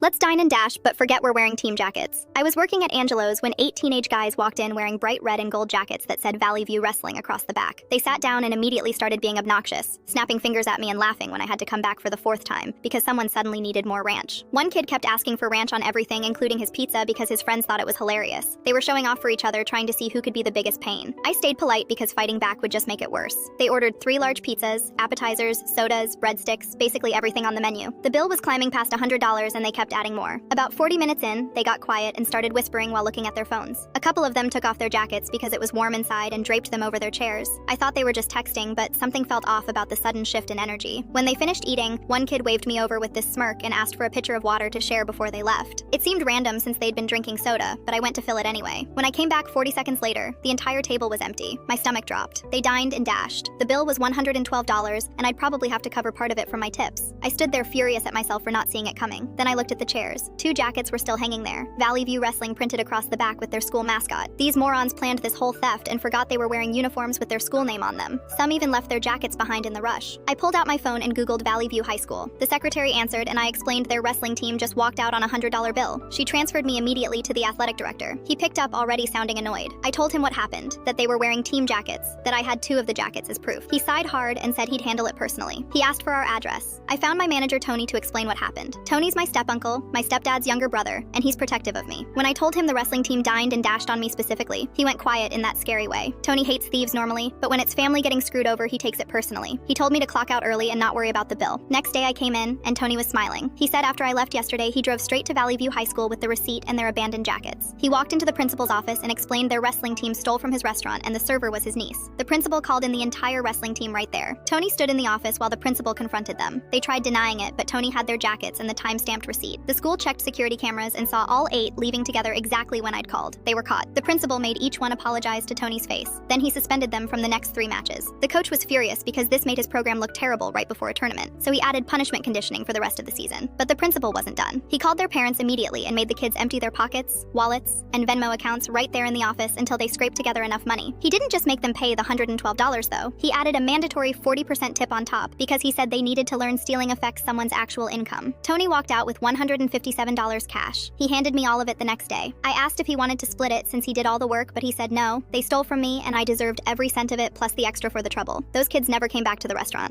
Let's dine and dash, but forget we're wearing team jackets. I was working at Angelo's when 8 teenage guys walked in wearing bright red and gold jackets that said Valley View Wrestling across the back. They sat down and immediately started being obnoxious, snapping fingers at me and laughing when I had to come back for the 4th time because someone suddenly needed more ranch. One kid kept asking for ranch on everything, including his pizza, because his friends thought it was hilarious. They were showing off for each other, trying to see who could be the biggest pain. I stayed polite because fighting back would just make it worse. They ordered 3 large pizzas, appetizers, sodas, breadsticks, basically everything on the menu. The bill was climbing past $100 and they kept adding more. About 40 minutes in, they got quiet and started whispering while looking at their phones. A couple of them took off their jackets because it was warm inside and draped them over their chairs. I thought they were just texting, but something felt off about the sudden shift in energy. When they finished eating, one kid waved me over with this smirk and asked for a pitcher of water to share before they left. It seemed random since they'd been drinking soda, but I went to fill it anyway. When I came back 40 seconds later, the entire table was empty. My stomach dropped. They dined and dashed. The bill was $112, and I'd probably have to cover part of it from my tips. I stood there furious at myself for not seeing it coming. Then I looked at the chairs. 2 jackets were still hanging there, Valley View Wrestling printed across the back with their school mascot. These morons planned this whole theft and forgot they were wearing uniforms with their school name on them. Some even left their jackets behind in the rush. I pulled out my phone and Googled Valley View High School. The secretary answered and I explained their wrestling team just walked out on a $100 bill. She transferred me immediately to the athletic director. He picked up, already sounding annoyed. I told him what happened, that they were wearing team jackets, that I had 2 of the jackets as proof. He sighed hard and said he'd handle it personally. He asked for our address. I found my manager Tony to explain what happened. Tony's my step-uncle, my stepdad's younger brother, and he's protective of me. When I told him the wrestling team dined and dashed on me specifically, he went quiet in that scary way. Tony hates thieves normally, but when it's family getting screwed over, he takes it personally. He told me to clock out early and not worry about the bill. Next day I came in, and Tony was smiling. He said after I left yesterday, he drove straight to Valley View High School with the receipt and their abandoned jackets. He walked into the principal's office and explained their wrestling team stole from his restaurant and the server was his niece. The principal called in the entire wrestling team right there. Tony stood in the office while the principal confronted them. They tried denying it, but Tony had their jackets and the time-stamped receipt. The school checked security cameras and saw all 8 leaving together exactly when I'd called. They were caught. The principal made each one apologize to Tony's face. Then he suspended them from the next 3 matches. The coach was furious because this made his program look terrible right before a tournament, so he added punishment conditioning for the rest of the season. But the principal wasn't done. He called their parents immediately and made the kids empty their pockets, wallets, and Venmo accounts right there in the office until they scraped together enough money. He didn't just make them pay the $112 though. He added a mandatory 40% tip on top because he said they needed to learn stealing affects someone's actual income. Tony walked out with $157 cash. He handed me all of it the next day. I asked if he wanted to split it since he did all the work, but he said no. They stole from me and I deserved every cent of it plus the extra for the trouble. Those kids never came back to the restaurant.